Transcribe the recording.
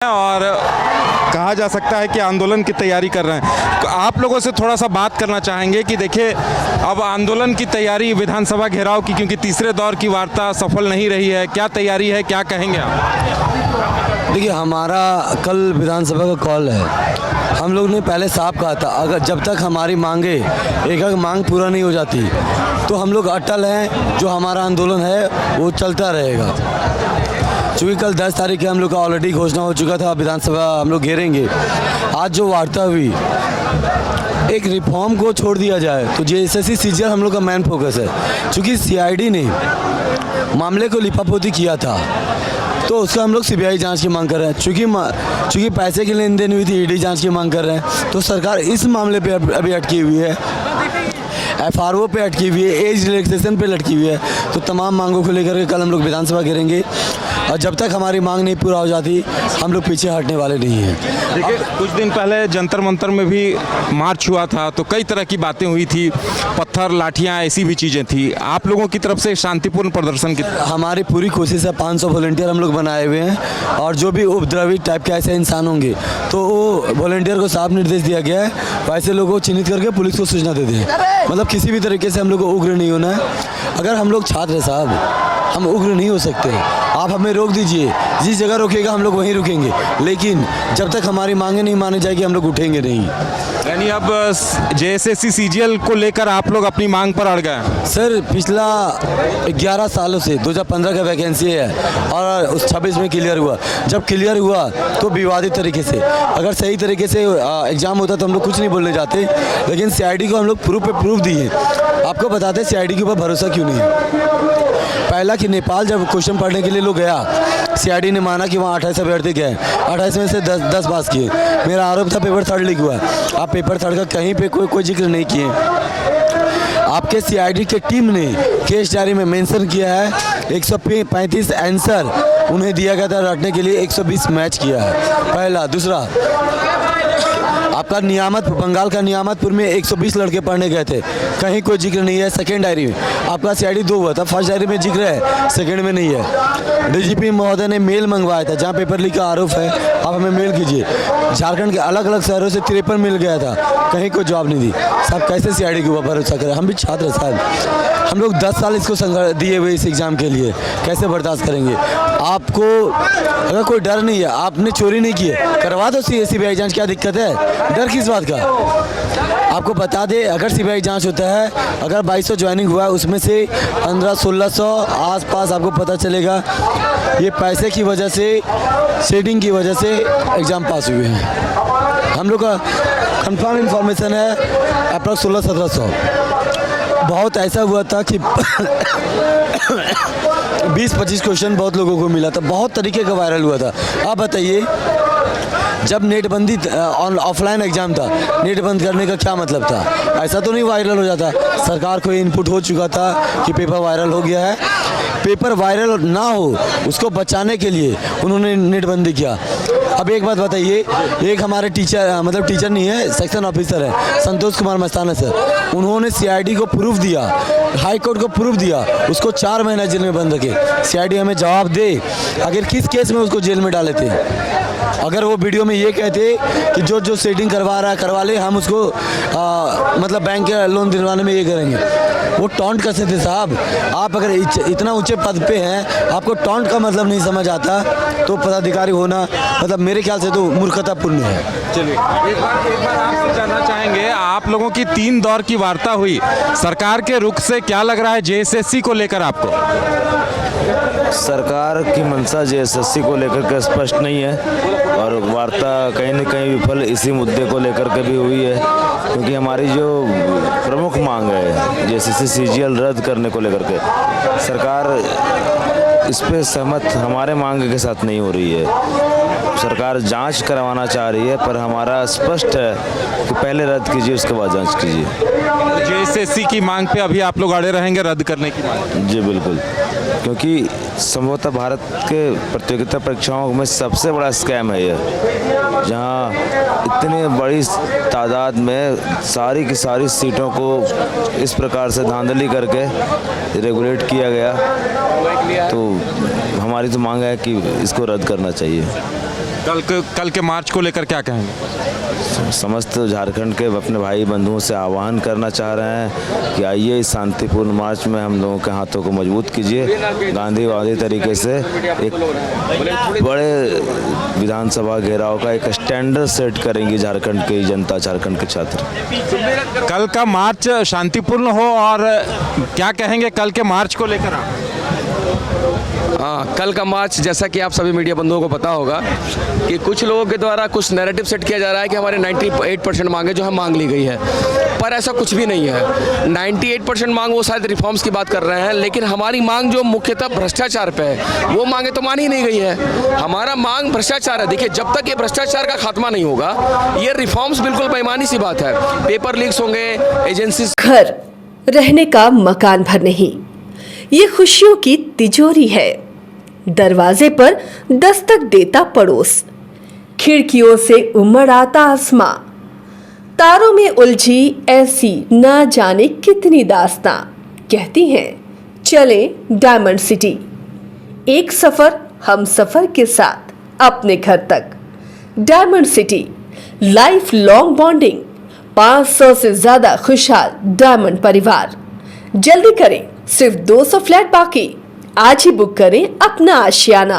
और कहा जा सकता है कि आंदोलन की तैयारी कर रहे हैं। तो आप लोगों से थोड़ा सा बात करना चाहेंगे कि देखिए अब आंदोलन की तैयारी विधानसभा घेराव की, क्योंकि तीसरे दौर की वार्ता सफल नहीं रही है, क्या तैयारी है, क्या कहेंगे आप? देखिए, हमारा कल विधानसभा का कॉल है। हम लोग ने पहले साफ कहा था, अगर जब तक हमारी मांगे एक मांग पूरा नहीं हो जाती तो हम लोग अटल हैं। जो हमारा आंदोलन है वो चलता रहेगा। चूँकि कल 10 तारीख के हम लोग का ऑलरेडी घोषणा हो चुका था, विधानसभा हम लोग घेरेंगे। आज जो वार्ता हुई, एक रिफॉर्म को छोड़ दिया जाए तो जेएसएससी सीजीएल हम लोग का मेन फोकस है। चूँकि सीआईडी ने मामले को लिपापोती किया था तो उसका हम लोग सीबीआई जांच की मांग कर रहे हैं। चूँकि पैसे की लेन देन हुई थी, ईडी जांच की मांग कर रहे हैं। तो सरकार इस मामले पे अभी अटकी हुई है, एफआरओ पे अटकी हुई है, एज रिलैक्सेशन पे लटकी हुई है। तो तमाम मांगों को लेकर के कल हम लोग विधानसभा घेरेंगे और जब तक हमारी मांग नहीं पूरा हो जाती हम लोग पीछे हटने वाले नहीं हैं। देखिए, कुछ दिन पहले जंतर मंतर में भी मार्च हुआ था तो कई तरह की बातें हुई थी, पत्थर लाठियां ऐसी भी चीज़ें थी। आप लोगों की तरफ से शांतिपूर्ण प्रदर्शन की हमारी पूरी कोशिश है। 500 वॉलंटियर हम लोग बनाए हुए हैं और जो भी उपद्रवी टाइप के ऐसे इंसान होंगे तो वो वॉलंटियर को साफ निर्देश दिया गया है, वैसे लोगों को चिन्हित करके पुलिस को सूचना दे दें। मतलब किसी भी तरीके से हम लोग को उग्र नहीं होना है। अगर हम लोग छात्र हैं साहब, हम उग्र नहीं हो सकते। आप हमें रोक दीजिए, जिस जगह रोकेगा हम लोग वहीं रुकेंगे, लेकिन जब तक हमारी मांगे नहीं मानी जाएगी हम लोग उठेंगे नहीं। यानी अब जेएसएससी सीजीएल को लेकर आप लोग अपनी मांग पर अड़ गए? सर, पिछला 11 सालों से 2015 का वैकेंसी है और उस 26 में क्लियर हुआ। जब क्लियर हुआ तो विवादित तरीके से, अगर सही तरीके से एग्ज़ाम होता तो हम लोग कुछ नहीं बोलने जाते, लेकिन सीआईडी को हम लोग प्रूफ पे प्रूफ दिए। आपको बताते सीआईडी के ऊपर भरोसा क्यों नहीं है। पहला कि नेपाल जब क्वेश्चन पढ़ने के लिए लोग गया, सीआईडी ने माना कि वहाँ 28 अभ्यर्थी गए, 28 में से 10 पास किए। मेरा आरोप था पेपर 3 लीक हुआ। आप पेपर 3 का कहीं पे कोई जिक्र नहीं किए। आपके सीआईडी के टीम ने केस डायरी में मेंशन किया है 135 आंसर उन्हें दिया गया था रटने के लिए, 120 मैच किया है। पहला। दूसरा, आपका नियामत बंगाल का नियामतपुर में 120 लड़के पढ़ने गए थे, कहीं कोई जिक्र नहीं है। सेकेंड डायरी में आपका सीआईडी 2 हुआ था, फर्स्ट डायरी में जिक्र है, सेकेंड में नहीं है। डीजीपी महोदय ने मेल मंगवाया था जहां पेपर लीक का आरोप है, आप हमें मेल कीजिए। झारखंड के अलग अलग शहरों से 53 मिल गया था, कहीं कोई जवाब नहीं दी। साहब कैसे सीआईडी के ऊपर भरोसा करें? हम भी छात्र हैं साहब, हम लोग 10 साल इसको संघर्ष दिए हुए इस एग्ज़ाम के लिए, कैसे बर्दाश्त करेंगे? आपको अगर कोई डर नहीं है, आपने चोरी नहीं की है, करवा दो सीबीआई जांच, क्या दिक्कत है? डर किस बात का? आपको बता दे, अगर सीबीआई जांच होता है, अगर 2200 ज्वाइनिंग हुआ है उसमें से 1500-1600 आसपास आपको पता चलेगा ये पैसे की वजह से, सेटिंग की वजह से एग्ज़ाम पास हुए हैं। हम लोग का कंफर्म इन्फॉर्मेशन है अप्रॉक्स 1600-1700। बहुत ऐसा हुआ था कि 20-25 क्वेश्चन बहुत लोगों को मिला था, बहुत तरीके का वायरल हुआ था। आप बताइए, जब नेट बंदी ऑफलाइन एग्जाम था, नेट बंद करने का क्या मतलब था? ऐसा तो नहीं वायरल हो जाता। सरकार को इनपुट हो चुका था कि पेपर वायरल हो गया है। पेपर वायरल ना हो उसको बचाने के लिए उन्होंने नेट बंदी किया। अब एक बात बताइए, एक हमारे टीचर, मतलब टीचर नहीं है, सेक्शन ऑफिसर है, संतोष कुमार मस्ताना सर, उन्होंने सीआईडी को प्रूफ दिया, हाई कोर्ट को प्रूफ दिया, उसको 4 महीना जेल में बंद रखे। सीआईडी हमें जवाब दे, आखिर किस केस में उसको जेल में डाले थे? अगर वो वीडियो में ये कहते कि जो सेटिंग करवा रहा है करवा ले, हम उसको मतलब बैंक के लोन दिलवाने में ये करेंगे, वो टॉन्ट कर सकते साहब। आप अगर इतना ऊंचे पद पे हैं, आपको टॉन्ट का मतलब नहीं समझ आता तो पदाधिकारी होना मतलब मेरे ख्याल से तो मूर्खतापूर्ण है। चलिए, एक बार आपसे जानना चाहेंगे, आप लोगों की 3 दौर की वार्ता हुई, सरकार के रुख से क्या लग रहा है जेएसएससी को लेकर आपको? सरकार की मंशा जेएसएससी को लेकर के स्पष्ट नहीं है और वार्ता कहीं न कहीं विफल इसी मुद्दे को लेकर के भी हुई है, क्योंकि हमारी जो प्रमुख मांग है जेएसएससी सीजीएल रद्द करने को लेकर के, सरकार इस पे सहमत हमारे मांग के साथ नहीं हो रही है। सरकार जांच करवाना चाह रही है, पर हमारा स्पष्ट है कि पहले रद्द कीजिए, उसके बाद जांच कीजिए। जेएसएससी की मांग पे अभी आप लोग अड़े रहेंगे, रद्द करने की मांग? जी बिल्कुल, क्योंकि संभवतः भारत के प्रतियोगिता परीक्षाओं में सबसे बड़ा स्कैम है यह, जहां इतनी बड़ी तादाद में सारी की सारी सीटों को इस प्रकार से धांधली करके रेगुलेट किया गया। तो हमारी तो मांग है कि इसको रद्द करना चाहिए। कल के मार्च को लेकर क्या कहेंगे? समस्त झारखंड के अपने भाई बंधुओं से आह्वान करना चाह रहे हैं कि आइए इस शांतिपूर्ण मार्च में हम लोगों के हाथों को मजबूत कीजिए। गांधीवादी तरीके से एक बड़े विधानसभा घेराव का एक स्टैंडर्ड सेट करेंगी झारखंड की जनता, झारखंड के छात्र। कल का मार्च शांतिपूर्ण हो और क्या कहेंगे कल के मार्च को लेकर आप? हाँ, कल का मार्च जैसा कि आप सभी मीडिया बंधुओं को पता होगा कि कुछ लोगों के द्वारा कुछ नैरेटिव सेट किया जा रहा है कि हमारे 98% मांगे जो है मांग ली गई है, पर ऐसा कुछ भी नहीं है। 98% मांग वो शायद रिफॉर्म्स की बात कर रहे हैं, लेकिन हमारी मांग जो मुख्यतः भ्रष्टाचार पे है वो मांगे तो मान ही नहीं गई है। हमारा मांग भ्रष्टाचार है। देखिए, जब तक ये भ्रष्टाचार का खात्मा नहीं होगा, ये रिफॉर्म्स बिल्कुल बेईमानी सी बात है। पेपर लीक्स होंगे, एजेंसी घर रहने का मकान भर नहीं, ये खुशियों की तिजोरी है। दरवाजे पर दस्तक देता पड़ोस, खिड़कियों से उमड़ आता आसमां, तारों में उलझी ऐसी न जाने कितनी दास्तां। कहती हैं चले डायमंड सिटी, एक सफर हम सफर के साथ अपने घर तक। Diamond city, life long bonding, 500 से ज्यादा खुशहाल डायमंड परिवार। जल्दी करें, सिर्फ 200 फ्लैट बाकी। आज ही बुक करें अपना आशियाना।